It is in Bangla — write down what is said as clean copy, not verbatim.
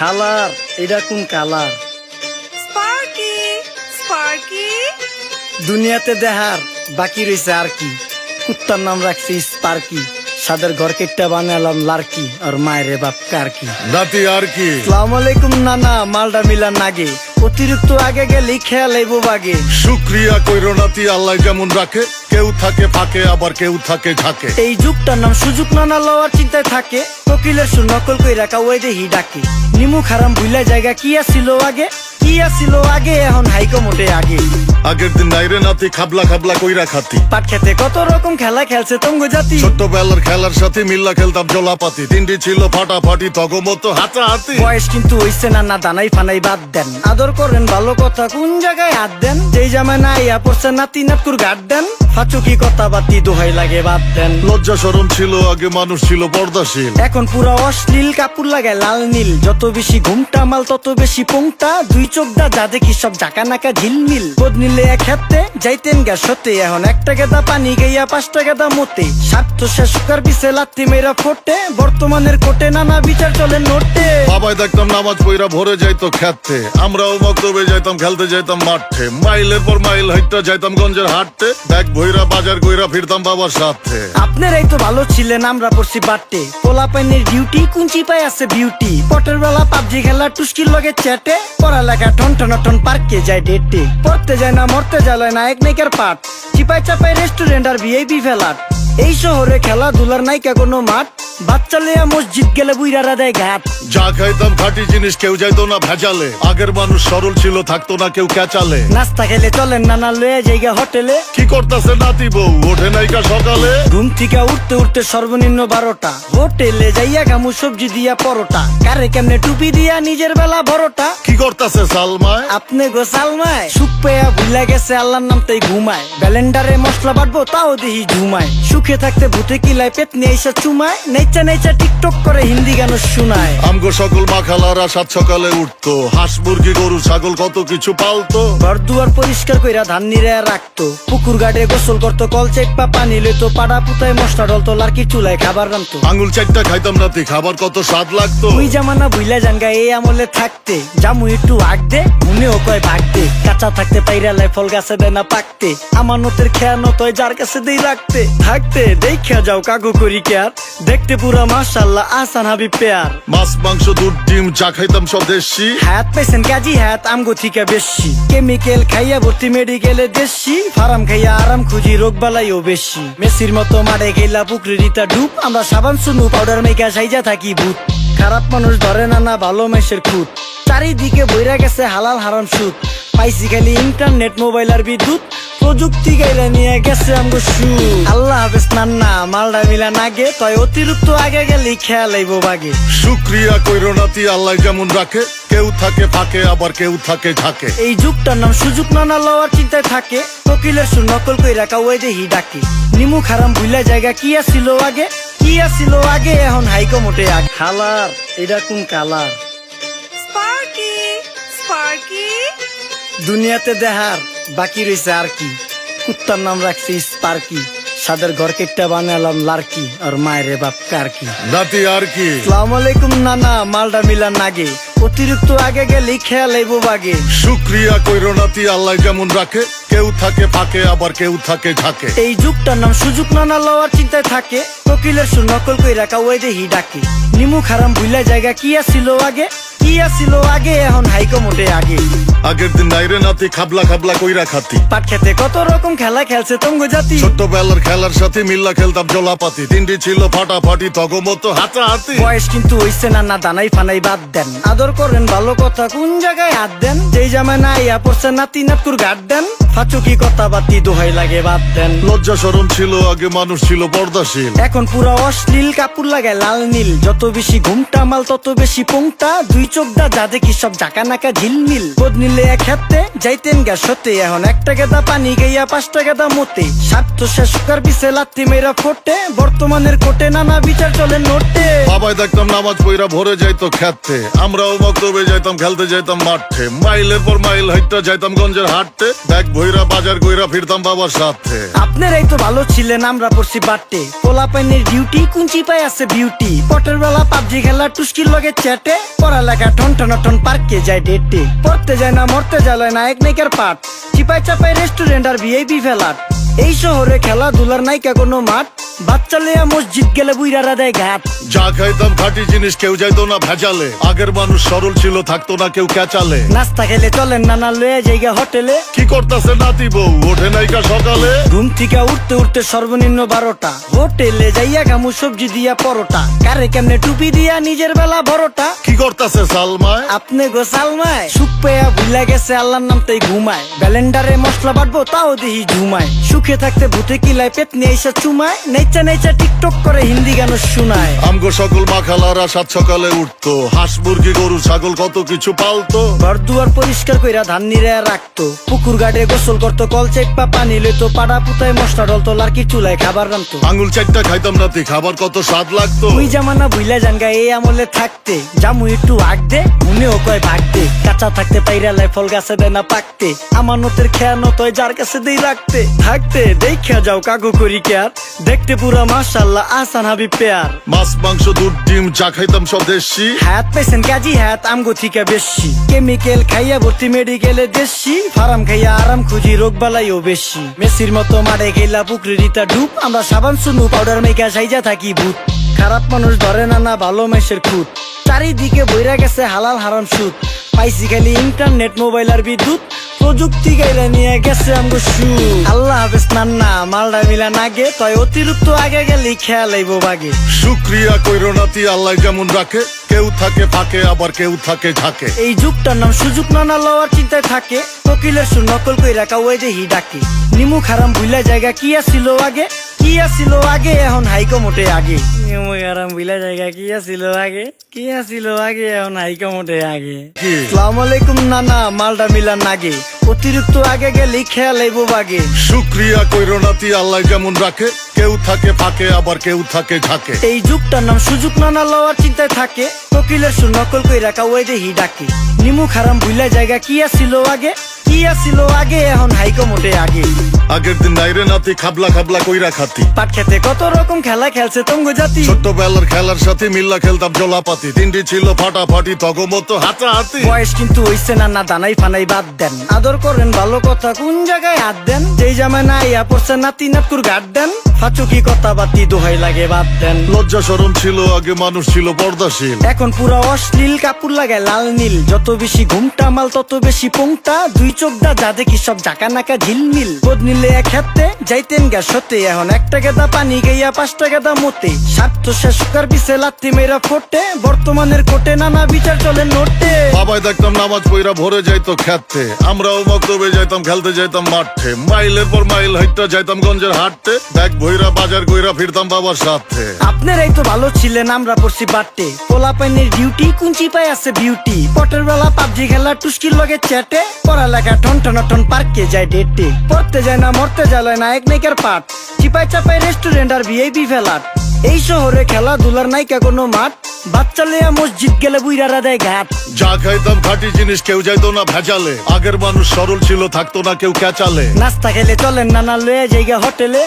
খালার এটা কোন কালার? স্পার্কি স্পার্কি দুনিয়াতে দেহার বাকি রয়েছে আর কি। কুত্তার নাম রাখছি স্পার্কি, সাদের ঘর কেটটা বানালাম লার্কি, আর মায়ের বাপ কারকি। নাতি আর কি? আসসালামু আলাইকুম নানা, মালডা মিলা নাগে, অতিরিক্ত আগে গেলে খেয়াল আইবো বাগে। শুক্রিয়া কইরো নাতি, আল্লাহ যেমন রাখে, কেউ থাকে ফাঁকে আবার কেউ থাকে ঝাঁকে। এই যুগটার নাম সুযোগ নানা লওয়ার চিন্তায় থাকে, কোকিলের সুর নকল কই রাখা ওই দেহি ডাকে। নিমু খারাম ভুলা জায়গা কি আসিল আগে, কি আসিল আগে, এখন হাইকো মোটে আগে। আগের দিন নাইরে নাতি খাবলা খাবলা কইরা খাতি, পাট খেতে কত রকম খেলা খেলছে তঙ্গ জাতি। ছোট্টবেলার খেলার সাথে মিল্লা খেলতাম জলাপাতি, তিনটি ছিল ফাটাফাটি তগমতো হাতাহাতি। বয়স কিন্তু হইছে না, না দানাই ফানাই বাদ দেন, আদর করেন ভালো কথা কোন জায়গায় হাত দেন। যেই জামায় না ইয়া পড়ছে নাতি নাতকুর গাট দেন, ফাচুকি কথা বাতি দোহাই লাগে বাদ দেন। লজ্জা শরম ছিল আগে, মানুষ ছিল পর্দাশীল, এখন পুরো অশ্লীল, কাপড় লাগায় লাল নীল। যত বেশি ঘুমটা মাল তত বেশি পোংটা, দুই চোখটা যা দেখি সব জাকা নাকা ঝিলমিল। বোধ নিলে এক হাতে যাইতেন গা সতে, এখন একটা গেদা পানি গাইয়া 5টা গেদা মতে। স্বার্থ শেষ কার পিছে লাত্তি মেয়েরা ফোটে, বর্তমানের কোটে নানা বিচার চলে নোটে। বাবাই দেখতাম নামাজ পইরা ভরে যাইতো খেতে, আমরাও মক্তবে যাইতাম, খেলতে যাইতাম মাঠে। মাইলের পর মাইল হাইটটা যাইতাম গঞ্জের হাটতে, ব্যাগ ভইরা বাজার কইরা ফিরতাম বাবার সাথে। আপনারাই তো ভালো ছিলেন, আমরা পড়ছি বাটে। পোলা পাইনের ডিউটি কুঞ্চি পাই আছে বিউটি, পটের বেলা পাবজি খেলা টুস্কির লগে চ্যাটে। পড়ালেখা টন টন টন পার্কে যায় ডেটে, পড়তে যায় না মরতে যায় নায়ক নায়িকার পাঠ। চিপাই চাপাই রেস্টুরেন্ট আর ভিআইপি ফেলাট, এই শহরে খেলাধুলার নাইকা কোনো মাঠ। বাচ্চা লেয়া মসজিদ গেলে বুইরারা দেয় ঘাট। যা খাইতাম খাঁটি জিনিস, কেউ যাইতো না ভেজালে। আগের মানুষ সরল ছিল, থাকতো না কেউ ক্যাচালে। নাস্তা খেলে চলেন নানা লয়ে জায়গা হোটেলে। কি করতাছে নাতি বউ, ওঠে নাইকা সকালে। ঘুম থেকে উঠতে উঠতে সর্বনিম্ন 12টা, হোটেলে যাইয়া গামু সবজি দিয়া পরোটা। কারে কেমনে টুপি দিয়া নিজের বেলা বড়টা। কি করতাছে সালমায়? আপনি গো সালমায় সুখ পেয়া ভুলে গেছে আল্লাহর নাম তাই ঘুমায়। ব্যালেন্ডারে মশলা বাটবো তাও দেহি ঝুমায়। সুখে থাকতে ভূতে কিলায় পেট নিয়ে এসে চুমায়। নেচা নেচা টিকটক করে হিন্দি গান শুনায়। আমগো সকল মাখালারা সাত সকালে উঠতো, হাঁস মুরগি গরু ছাগল কত কিছু পালতো। ঘর দুয়ার পরিষ্কার কইরা ধান নিরে রাখতো, পুকুর গাড়ে গোসল করতো, কল চেপা পানি লইতো। পাড়া পুতায় মশলা ডলতো, লার্কি চুলায় খাবার রান্তো। আঙুল চারটা খাইতাম নাতি, খাবার কত স্বাদ লাগতো। ওই জামানা ভুইলা জানগা এই আমলে থাকতে, জামু একটু আগ দে মনেও কয় ভাগ দে। কাঁচা থাকতে পাইরা লাই ফল গাছে দেয় না পাকতে, আমানতের খেয়ানো তয় যার কাছে দেই রাখতে। থাকতে দেখা যাও কাগু করি কেয়ার, দেখতে পুরা মাশাআল্লাহ আহসান হাবিব পেয়ার। মাছ মাংস দুধ ডিম চা খাইতাম সব দেশি। হাত পেছেন কাজী হাত আমগো থিকা বেশি, কেমিক্যাল খাইয়া ভর্তি মেডিকেলে দেশি। ফার্ম খাইয়া আরাম খুঁজি রোগ বালাইও বেশি। মেসির মতো মারে গেলা পুকুরে রিতা ডুব, আমরা সাবান সুনু পাউডার মেকা সাইজা থাকি ভূত। খারাপ মানুষ ধরে না না ভালো মেসের খুঁত, চারিদিকে বইরা গেছে হালাল হারাম সুদ। পাইছি খালি ইন্টারনেট মোবাইল আর বিদ্যুৎ, প্রযুক্তি গাইলা নিয়ে গেছে আমগো সু। আল্লাহ হাফেজ নান্না, মালডা মিলা নাগে, তয় অতিরিক্ত আগে গেলে খেয়াল আইবো বাগে। শুক্রিয়া কইরো নাতি, আল্লাহ যেমন রাখে, কেউ থাকে ফাঁকে আবার কেউ থাকে ঝাঁকে। এই যুগটার নাম সুযোগ নানা লওয়ার চিন্তায় থাকে, কোকিলের সুর নকল কই রাখা ওই দেহি ডাকে। নিমু খারাম ভুলা জায়গা কি আসিল আগে, কি আসিল আগে, এখন হাইকো মোটে আগে। খালার এটা কোন কালার? স্পার্কি স্পার্কি দুনিয়াতে দেহার বাকি রয়েছে আর কি। কুত্তার নাম রাখছি স্পার্কি, সাদের ঘর কেটটা বানালাম লার্কি, আর মায়ের বাপ কারকি। নাতি আর কি? আসসালামু আলাইকুম নানা, মালডা মিলা নাগে, অতিরিক্ত আগে গেলে খেয়াল আইবো বাগে। শুক্রিয়া কইরো নাতি, আল্লাহ যেমন রাখে, কেউ থাকে ফাঁকে আবার কেউ থাকে ঝাঁকে। এই যুগটার নাম সুযোগ নানা লওয়ার চিন্তায় থাকে, কোকিলের সুর নকল কই রাখা ওই দেহি ডাকে। নিমু খারাম ভুলা জায়গা কি আসিল আগে, কি আসিল আগে, এখন হাইকো মোটে আগে। আগের দিন নাইরে নাতি খাবলা খাবলা কইরা খাতি, পাট খেতে কত রকম খেলা খেলছে তঙ্গ জাতি। ছোট্টবেলার খেলার সাথে মিল্লা খেলতাম জলাপাতি, তিনটি ছিল ফাটাফাটি তগমতো হাতাহাতি। বয়স কিন্তু হইছে না, না দানাই ফানাই বাদ দেন, আদর করেন ভালো কথা কোন জায়গায় হাত দেন। যেই জামায় না ইয়া পড়ছে নাতি নাতকুর গাট দেন, ফাচুকি কথা বাতি দোহাই লাগে বাদ দেন। লজ্জা শরম ছিল আগে, মানুষ ছিল পর্দাশীল, এখন পুরো অশ্লীল, কাপড় লাগায় লাল নীল। যত বেশি ঘুমটা মাল তত বেশি পোংটা, দুই চোখটা যা দেখি সব জাকা নাকা ঝিলমিল। বোধ নিলে এক হাতে যাইতেন গা সতে, এখন একটা গেদা পানি গাইয়া 5টা গেদা মতে। স্বার্থ শেষ কার পিছে লাত্তি মেয়েরা ফোটে, বর্তমানের কোটে নানা বিচার চলে নোটে। বাবাই দেখতাম নামাজ পইরা ভরে যাইতো খেতে, আমরাও মক্তবে যাইতাম খেলতে যাইতাম মাঠে, মাইলের পর মাইল হাইটটা যাইতাম গঞ্জের হাটতে, ব্যাগ ভইরা বাজার কইরা ফিরতাম বাবার সাথে। আপনারাই তো ভালো ছিলেন, আমরা পড়ছি বাট্টে, পোলা পাইনের ডিউটি কুঞ্চি পাই আছে বিউটি, পটের বেলা পাবজি খেলা টুস্কির লগে চ্যাটে, পড়ালেখা টন টন টন পার্কে যায় ডেটে, পড়তে যায় না মরতে যায় নায়ক নায়িকার পাঠ, চিপাই চাপাই রেস্টুরেন্ট আর ভিআইপি ফেলাট, এই শহরে খেলাধুলার নাইকা কোনো মাঠ, বাচ্চা লেয়া মসজিদ গেলে বুইরারা দেয় ঘাট। যা খাইতাম খাঁটি জিনিস, কেউ যাইতো না ভেজালে, আগের মানুষ সরল ছিল, থাকতো না কেউ ক্যাচালে। নাস্তা খেলে চলেন নানা লয়ে জায়গা হোটেলে, কি করতাছে নাতি বউ ওঠে নাইকা সকালে, ঘুম থেকে উঠতে উঠতে সর্বনিম্ন 12টা, হোটেলে যাইয়া গামু সবজি দিয়া পরোটা, কারে কেমনে টুপি দিয়া নিজের বেলা বড়টা, কি করতাছে সালমায় আপনি গো সালমায়, সুখ পেয়া ভুলা গেছে আল্লাহর নাম তাই ঘুমায়, ব্যালেন্ডারে মশলা বাটবো তাও দেহি ঝুমায়, সুখে থাকতে ভূতে কিলায় পেট নিয়ে এসে চুমায়, নেচা নেচা টিকটক করে হিন্দি গান শোনায়। আমগো সকল মাখালারা সাত সকালে উঠতো, হাঁস মুরগি গরু ছাগল কত কিছু পালতো, ঘর দুয়ার পরিষ্কার কইরা ধান নিরে রাখতো, পুকুর গাড়ে গোসল করতো, কল চেপা পানি লইতো, পাড়া পুতায় মশলা ডলতো, লার্কি চুলায় খাবার রান্তো, আঙুল চারটা খাইতাম নাতি খাবার কত স্বাদ লাগতো। ওই জামানা ভুইলা জানগা এই আমলে থাকতে, জামু একটু আগ দে মনেও কয় ভাগ দে, কাঁচা থাকতে পাইরা লাই ফল গাছে দেয় না পাকতে, আমানতের খেয়ানো তয় যার কাছে দেই রাখতে, থাকতে দেখা যাও কাগু করি কেয়ার, দেখতে পুরা মাশাআল্লাহ আসান হাবিব পেয়ার, মাছ মাংস দুধ ডিম চা খাইতাম সব দেশি, হাত পেছেন কাজী হাত আমগো থিকা বেশি, কেমিক্যাল খাইয়া ভর্তি মেডিকেলে দেশি, ফার্ম খাইয়া আরাম খুঁজি রোগ বালাইও বেশি, মেসির মতো মারে গেলা পুকুরে রিতা ডুব, আমরা সাবান সুনু পাউডার মেকা সাইজা থাকি ভূত, খারাপ মানুষ ধরে না না ভালো মেসের খুঁত, চারিদিকে বইরা গেছে হালাল হারাম সুদ, পাইছি খালি ইন্টারনেট মোবাইল আর বিদ্যুৎ, প্রযুক্তি গাইরা নিয়ে গেছে আমগো সু, আল্লাহ হাফেজ নান্না মালডা মিলা নাগে, তয় অতিরিক্ত আগে গেলি খেয়াল আইবো বাগে। শুক্রিয়া কইরো নাতি আল্লাহ যেমন রাখে, কেউ থাকে ফাঁকে আবার কেউ থাকে ঝাঁকে, এই যুগটার নাম সুযোগ নানা লওয়ার চিন্তায় থাকে, কোকিলের সুর নকল কইরা কাউয়াই দেহি ডাকে, নিমু খারাম ভুলা জায়গা কি আসিল আগে, কি আসিল আগে এখন হাইকো মোটে আগে, নিমু খারাম ভুলা জায়গা কি আসিল আগে, কি আসিল আগে এখন হাইকো মোটে আগে। কি? আসসালামু আলাইকুম নানা মালডা মিলা নাগে, অতিরিক্ত আগে গেলি খেয়াল আইবো বাগে, শুক্রিয়া কইরো নাতি আল্লাহ যেমন রাখে, কেউ থাকে ফাঁকে আবার কেউ থাকে ঝাঁকে, এই যুগটার নাম সুযোগ নানা লওয়ার চিন্তায় থাকে, কোকিলের সুর নকল কইরা কাউয়াই দেহি ডাকে, নিমু খারাম ভুলা জায়গা কি আসিল আগে, কি আসিল আগে এখন হাইকো মোটে আগে। আগের দিন নাইরে নাতি খাবলা খাবলা কইরা খাতি, পাট খেতে কত রকম খেলা খেলছে তঙ্গ জাতি, ছোট্টবেলার খেলার সাথে মিল্লা খেলতাম জলাপাতি, তিনটি ছিল ফাটাফাটি তগমতো হাতাহাতি, বয়স কিন্তু হইছে না না দানাই ফানাই বাদ দেন, আদর করেন ভালো কথা কোন জায়গায় হাত দেন, যেই জামায় না ইয়া পড়ছে নাতি নাতকুর গাট দেন, ফাচুকি কথা বাতি দোহাই লাগে বাদ দেন, লজ্জা শরম ছিল আগে মানুষ ছিল পর্দাশীল, এখন পুরা অশ্লীল কাপড় লাগায় লাল নীল, যত বেশি ঘুমটা মাল তত বেশি পোংটা, দুই চোখ দা যা দেখি সব জাকা নাকা ঝিলমিল, বোধ নিলে এক হাতে যাইতেন গা সতে, এখন 1 টাকা দা পানি গাইয়া 5 টাকা দা মতে, স্বার্থ শেষ কার বিছে লাত্তি মেরা ফোটে, বর্তমানের কোটে নানা বিচার চলে নোটে, বাবাই দেখতাম নামাজ পইরা ভরে যাইতো খেতে, আমরাও মক্তবে যাইতাম খেলতে যাইতাম মাঠে, মাইলের পর মাইল হাইটটা যাইতাম গঞ্জের হাটতে, ব্যাগ ভইরা বাজার কইরা ফিরতাম বাবার সাথে। আপনারাই তো ভালো ছিলেন, আমরা পড়ছি বাট্টে, পোলা পাইনের ডিউটি কুঞ্চি পাই আছে বিউটি, পটের বেলা পাবজি খেলা টুস্কির লগে চ্যাটে, পড়ালেখা টন টন টন পার্কে যায় ডেটে, পড়তে যায় না মরতে যায় নায়ক নায়িকার পাঠ, চিপাই চাপাই রেস্টুরেন্ট আর ভিআইপি ফেলাট, এই শহরে খেলাধুলার নাইকা কোনো মাঠ, বাচ্চা লেয়া মসজিদ গেলে বুইরারা দেয় ঘাট। যা খাইতাম খাঁটি জিনিস, কেউ যাইতো না ভেজালে, আগের মানুষ সরল ছিল, থাকতো না কেউ ক্যাচালে। নাস্তা খেলে চলেন নানা লয়ে জায়গা হোটেলে।